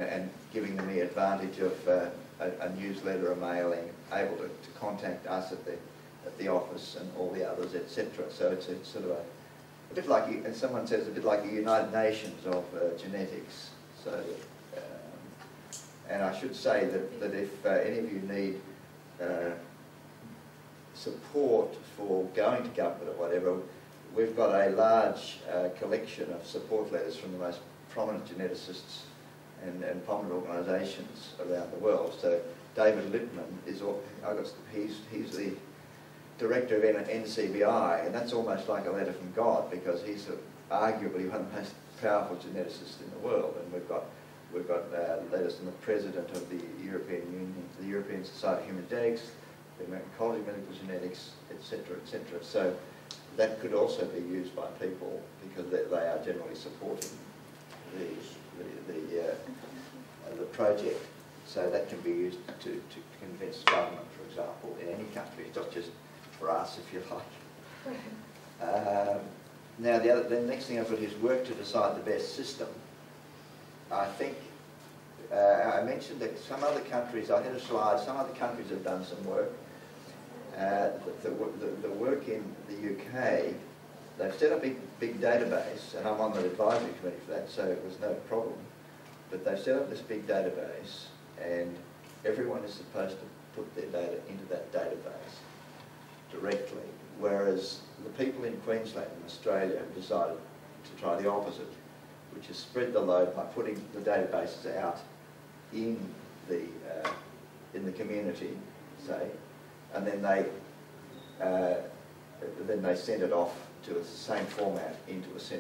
and giving them the advantage of a newsletter, a mailing, able to contact us at the office and all the others, etc. So it's sort of a bit like, and someone says, a bit like the United Nations of genetics. So, and I should say that if any of you need support for going to government or whatever, we've got a large collection of support letters from the most prominent geneticists and prominent organisations around the world. So David Lippman is, he's the director of NCBI, and that's almost like a letter from God, because he's arguably one of the most powerful geneticists in the world. And we've got letters from the president of the European Union, the European Society of Human Genetics, the American College of Medical Genetics, etc., etc. So that could also be used by people because they are generally supporting the project. So that can be used to convince government, for example, in any country, not just for us, if you like. Now the next thing I've got is work to decide the best system. I think I mentioned that some other countries, I had a slide, some other countries have done some work. The work in the UK, they've set up a big database, and I'm on the advisory committee for that, so it was no problem. But they've set up this big database, and everyone is supposed to put their data into that database directly, whereas the people in Queensland and Australia have decided to try the opposite, which is spread the load by putting the databases out in the community, say, and then they send it off to the same format into a central